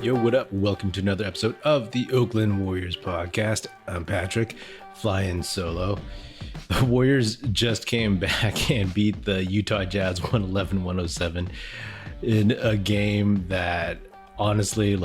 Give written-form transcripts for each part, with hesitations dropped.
Yo, what up? Welcome to another episode of the Oakland Warriors podcast. I'm Patrick, flying solo. The Warriors just came back and beat the Utah Jazz 111-107 in a game that honestly,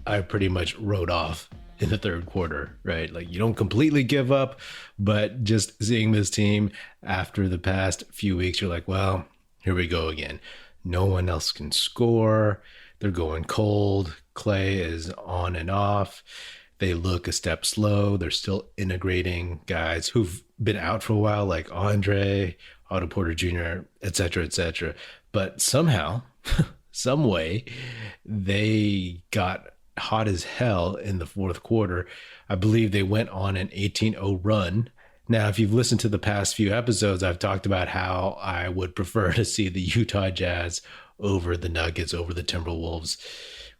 I pretty much wrote off in the third quarter, right? You don't completely give up, but just seeing this team after the past few weeks, you're like, well, here we go again. No one else can score. They're going cold. Klay is on and off. They look a step slow. They're still integrating guys who've been out for a while, like Andre, Otto Porter Jr., et cetera, but somehow, some way, they got hot as hell in the fourth quarter. I believe they went on an 18-0 run. Now, if you've listened to the past few episodes, I've talked about how I would prefer to see the Utah Jazz over the Nuggets, over the Timberwolves,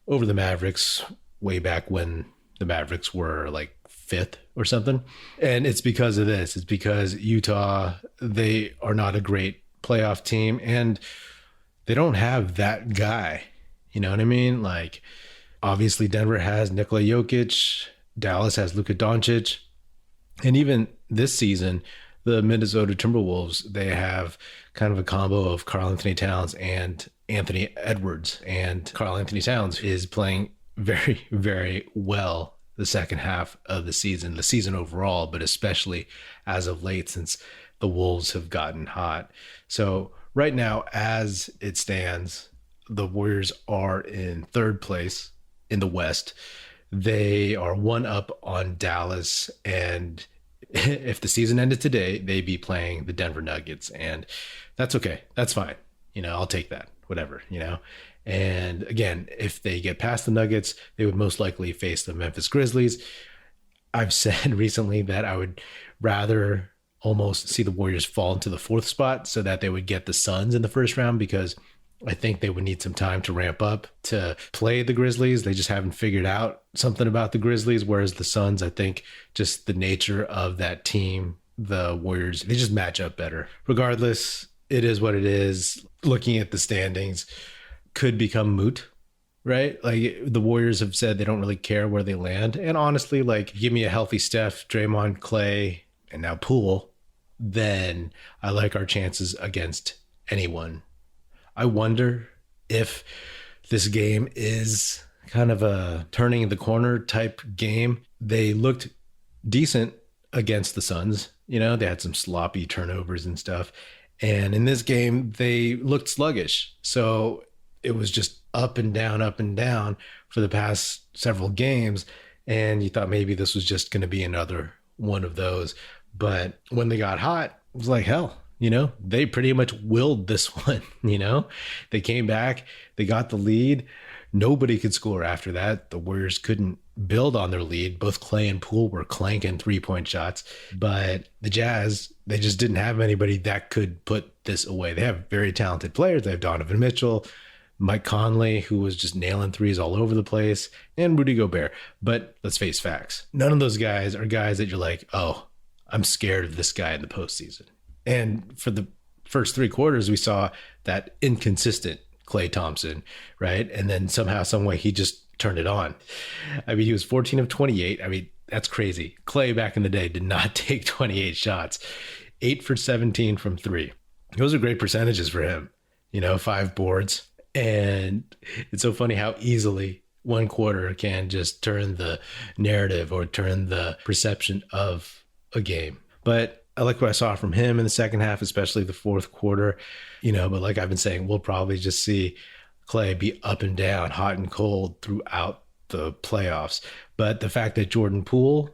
over the Mavericks, way back when the Mavericks were like fifth or something. And it's because of this. It's because Utah, they are not a great playoff team and they don't have that guy. You know what I mean? Obviously Denver has Nikola Jokic, Dallas has Luka Doncic, and even this season, the Minnesota Timberwolves, they have kind of a combo of Karl-Anthony Towns and Anthony Edwards. And Karl-Anthony Towns is playing very, very well the second half of the season overall, but especially as of late since the Wolves have gotten hot. So right now, as it stands, the Warriors are in third place in the West. They are one up on Dallas, and if the season ended today, they'd be playing the Denver Nuggets, and that's okay. That's fine. I'll take that, whatever, And again, if they get past the Nuggets, they would most likely face the Memphis Grizzlies. I've said recently that I would rather almost see the Warriors fall into the fourth spot so that they would get the Suns in the first round, because I think they would need some time to ramp up to play the Grizzlies. They just haven't figured out something about the Grizzlies, whereas the Suns, I think just the nature of that team, the Warriors, they just match up better. Regardless, it is what it is. Looking at the standings could become moot, right? The Warriors have said they don't really care where they land. And honestly, give me a healthy Steph, Draymond, Klay, and now Poole, then I like our chances against anyone. I wonder if this game is kind of a turning the corner type game. They looked decent against the Suns. They had some sloppy turnovers and stuff. And in this game, they looked sluggish. So it was just up and down for the past several games. And you thought maybe this was just going to be another one of those. But when they got hot, it was like hell. They pretty much willed this one. They came back, they got the lead. Nobody could score after that. The Warriors couldn't build on their lead. Both Klay and Poole were clanking 3-point shots, but the Jazz, they just didn't have anybody that could put this away. They have very talented players. They have Donovan Mitchell, Mike Conley, who was just nailing threes all over the place, and Rudy Gobert. But let's face facts. None of those guys are guys that you're like, oh, I'm scared of this guy in the postseason. And for the first three quarters, we saw that inconsistent Klay Thompson, right? And then somehow, some way, he just turned it on. He was 14 of 28. That's crazy. Klay back in the day did not take 28 shots, 8 for 17 from three. Those are great percentages for him, 5 boards. And it's so funny how easily one quarter can just turn the narrative or turn the perception of a game. But I like what I saw from him in the second half, especially the fourth quarter, but like I've been saying, we'll probably just see Klay be up and down, hot and cold throughout the playoffs. But the fact that Jordan Poole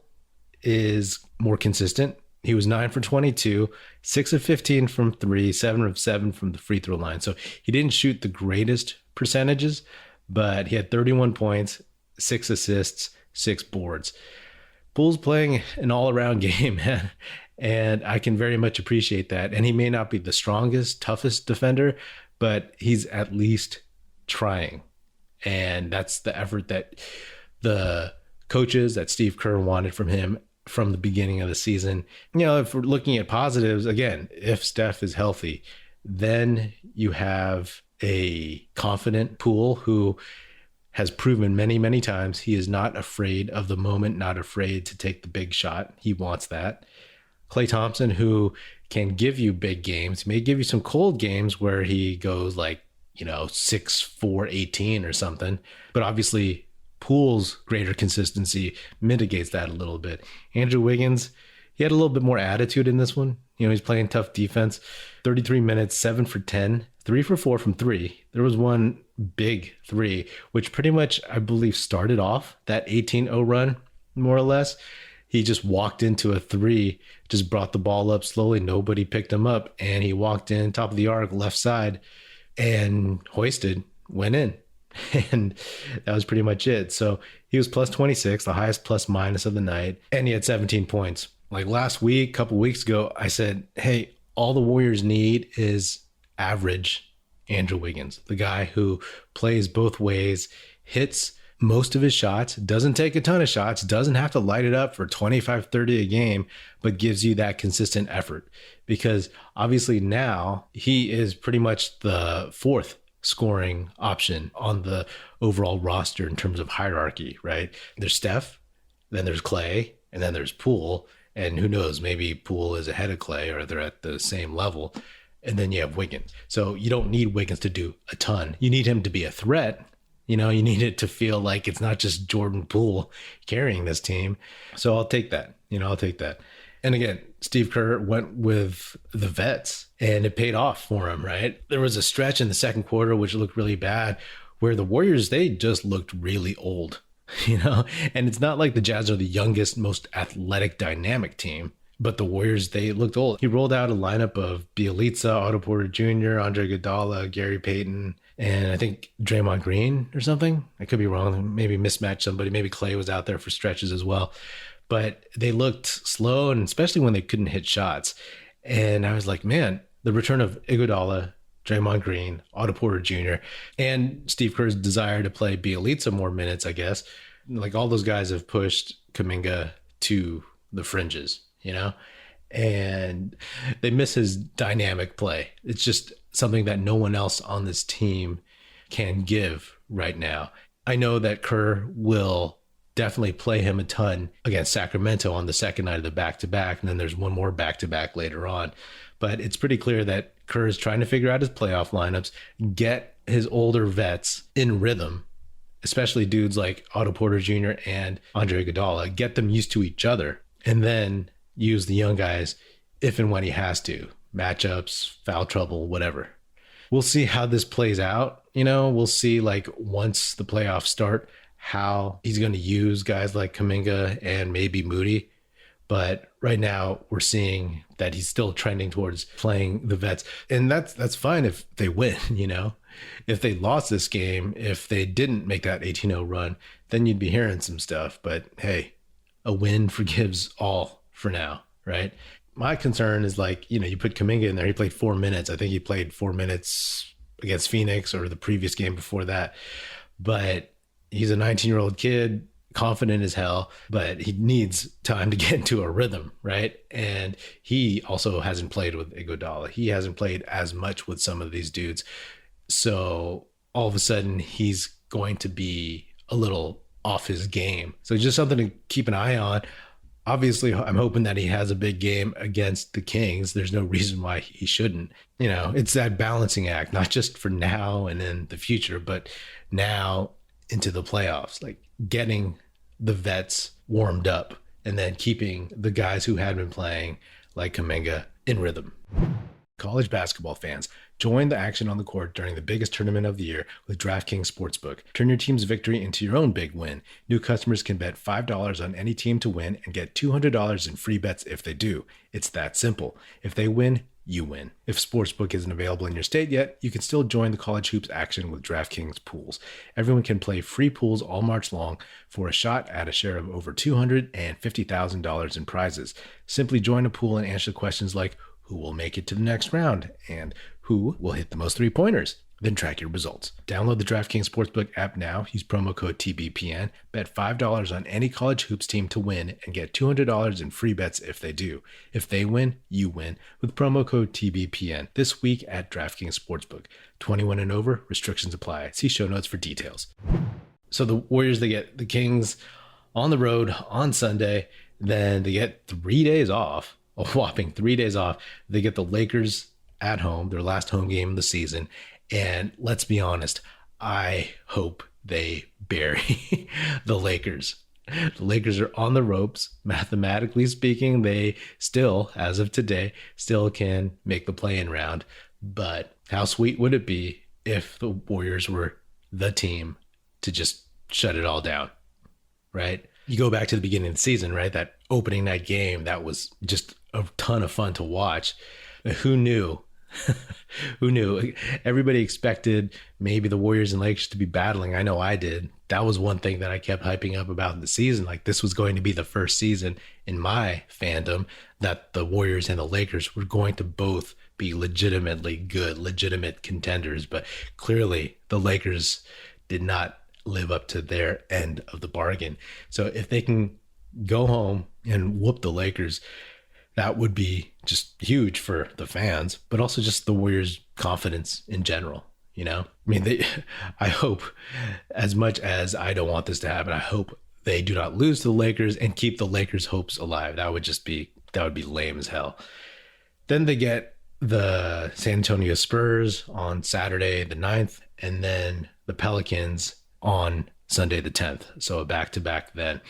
is more consistent, he was 9 for 22, 6 of 15 from three, 7 of 7 from the free throw line. So he didn't shoot the greatest percentages, but he had 31 points, 6 assists, 6 boards. Poole's playing an all-around game, man. And I can very much appreciate that. And he may not be the strongest, toughest defender, but he's at least trying. And that's the effort that the coaches, that Steve Kerr wanted from him from the beginning of the season. If we're looking at positives, again, if Steph is healthy, then you have a confident Poole who has proven many, many times he is not afraid of the moment, not afraid to take the big shot. He wants that. Klay Thompson, who can give you big games, may give you some cold games where he goes like, 6-4, 18 or something. But obviously, Poole's greater consistency mitigates that a little bit. Andrew Wiggins, he had a little bit more attitude in this one. He's playing tough defense. 33 minutes, 7 for 10, 3 for 4 from 3. There was one big 3, which pretty much, I believe, started off that 18-0 run, more or less. He just walked into a 3, just brought the ball up slowly. Nobody picked him up. And he walked in, top of the arc, left side, and hoisted, went in. And that was pretty much it. So he was plus 26, the highest plus minus of the night. And he had 17 points. Like last week, a couple weeks ago, I said, hey, all the Warriors need is average Andrew Wiggins, the guy who plays both ways, hits most of his shots, doesn't take a ton of shots, doesn't have to light it up for 25, 30 a game, but gives you that consistent effort. Because obviously now he is pretty much the fourth scoring option on the overall roster in terms of hierarchy, right? There's Steph, then there's Klay, and then there's Poole. And who knows, maybe Poole is ahead of Klay or they're at the same level. And then you have Wiggins. So you don't need Wiggins to do a ton. You need him to be a threat. You need it to feel like it's not just Jordan Poole carrying this team. So I'll take that. I'll take that. And again, Steve Kerr went with the vets and it paid off for him, right? There was a stretch in the second quarter, which looked really bad, where the Warriors, they just looked really old. And it's not like the Jazz are the youngest, most athletic, dynamic team, but the Warriors, they looked old. He rolled out a lineup of Bjelica, Otto Porter Jr., Andre Iguodala, Gary Payton, and I think Draymond Green or something. I could be wrong. Maybe mismatched somebody. Maybe Klay was out there for stretches as well. But they looked slow, and especially when they couldn't hit shots. And I was like, man, the return of Iguodala, Draymond Green, Otto Porter Jr., and Steve Kerr's desire to play Bjelica more minutes, I guess. Like all those guys have pushed Kuminga to the fringes, and they miss his dynamic play. It's just something that no one else on this team can give right now. I know that Kerr will definitely play him a ton against Sacramento on the second night of the back-to-back, and then there's one more back-to-back later on. But it's pretty clear that Kerr is trying to figure out his playoff lineups, get his older vets in rhythm, especially dudes like Otto Porter Jr. and Andre Iguodala, get them used to each other, and then use the young guys if and when he has to. Matchups, foul trouble, whatever. We'll see how this plays out. We'll see once the playoffs start, how he's going to use guys like Kuminga and maybe Moody. But right now we're seeing that he's still trending towards playing the vets. And that's fine if they win, If they lost this game, if they didn't make that 18-0 run, then you'd be hearing some stuff. But hey, a win forgives all for now, right? My concern is you put Kuminga in there. He played 4 minutes. I think he played 4 minutes against Phoenix or the previous game before that. But he's a 19-year-old kid, confident as hell, but he needs time to get into a rhythm, right? And he also hasn't played with Iguodala. He hasn't played as much with some of these dudes. So all of a sudden he's going to be a little off his game. So just something to keep an eye on. Obviously, I'm hoping that he has a big game against the Kings. There's no reason why he shouldn't. It's that balancing act, not just for now and in the future, but now into the playoffs, getting the vets warmed up and then keeping the guys who had been playing like Kuminga in rhythm. College basketball fans, join the action on the court during the biggest tournament of the year with Draftkings Sportsbook. Turn your team's victory into your own big win. New customers can bet $5 on any team to win and get $200 in free bets if they do. It's that simple. If they win, you win. If Sportsbook isn't available in your state yet, you can still join the college hoops action with Draftkings pools. Everyone can play free pools all March long for a shot at a share of over $250,000 in prizes. Simply join a pool and answer questions like, who will make it to the next round, and who will hit the most three-pointers. Then track your results. Download the DraftKings Sportsbook app now. Use promo code TBPN. Bet $5 on any college hoops team to win and get $200 in free bets if they do. If they win, you win with promo code TBPN this week at DraftKings Sportsbook. 21 and over. Restrictions apply. See show notes for details. So the Warriors, they get the Kings on the road on Sunday. Then they get 3 days off, a whopping 3 days off. They get the Lakers at home, their last home game of the season. And let's be honest, I hope they bury the Lakers. The Lakers are on the ropes. Mathematically speaking, they still, as of today, still can make the play-in round. But how sweet would it be if the Warriors were the team to just shut it all down, right? You go back to the beginning of the season, right? That opening night game, that was just a ton of fun to watch. Who knew? Who knew? Everybody expected maybe the Warriors and Lakers to be battling. I know I did. That was one thing that I kept hyping up about the season. Like, this was going to be the first season in my fandom that the Warriors and the Lakers were going to both be legitimately good, legitimate contenders. But clearly the Lakers did not live up to their end of the bargain. So if they can go home and whoop the Lakers, that would be just huge for the fans, but also just the Warriors' confidence in general. You know, I mean, I hope, as much as I don't want this to happen, I hope they do not lose to the Lakers and keep the Lakers' hopes alive. That would be lame as hell. Then they get the San Antonio Spurs on Saturday the 9th, and then the Pelicans on Sunday the 10th. So a back-to-back then.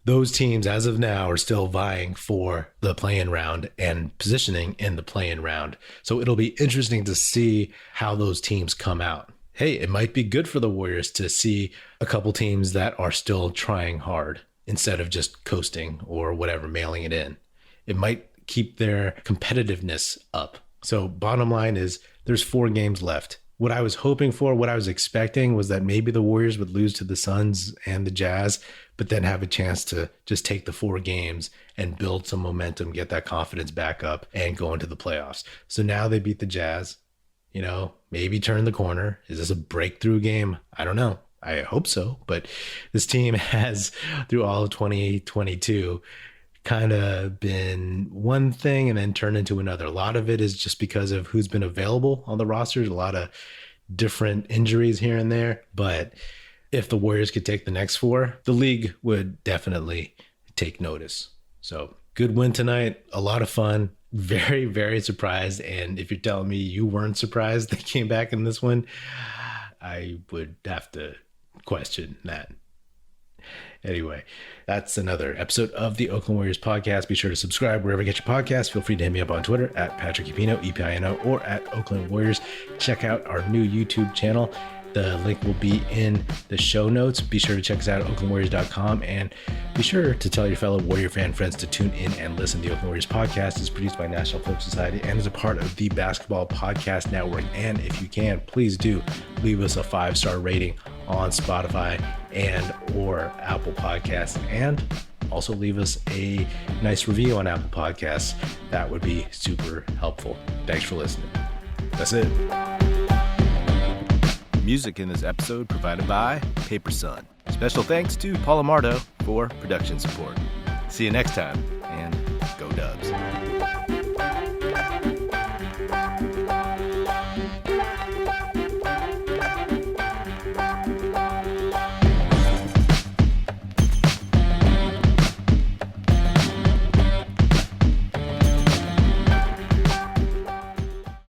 Those teams, as of now, are still vying for the play-in round and positioning in the play-in round. So it'll be interesting to see how those teams come out. Hey, it might be good for the Warriors to see a couple teams that are still trying hard instead of just coasting or whatever, mailing it in. It might keep their competitiveness up. So bottom line is there's 4 games left. What I was hoping for, what I was expecting was that maybe the Warriors would lose to the Suns and the Jazz, but then have a chance to just take the 4 games and build some momentum, get that confidence back up and go into the playoffs. So now they beat the Jazz, you know, maybe turn the corner. Is this a breakthrough game? I don't know. I hope so. But this team has, through all of 2022, kind of been one thing and then turned into another. A lot of it is just because of who's been available on the rosters, a lot of different injuries here and there. But if the Warriors could take the next 4, the league would definitely take notice. So good win tonight. A lot of fun. Very, very surprised. And if you're telling me you weren't surprised they came back in this one, I would have to question that. Anyway, that's another episode of the Oakland Warriors podcast. Be sure to subscribe wherever you get your podcasts. Feel free to hit me up on Twitter at Patrick Epino, Epino, or at Oakland Warriors. Check out our new YouTube channel. The link will be in the show notes. Be sure to check us out at oaklandwarriors.com, and be sure to tell your fellow Warrior fan friends to tune in and listen. The Oakland Warriors podcast is produced by National Film Society and is a part of the Basketball Podcast Network. And if you can, please do leave us a 5-star rating on Spotify and or Apple Podcasts, and also leave us a nice review on Apple Podcasts. That would be super helpful. Thanks for listening. That's it. Music in this episode provided by Paper Sun. Special thanks to Paul Amardo for production support. See you next time, and go Dubs.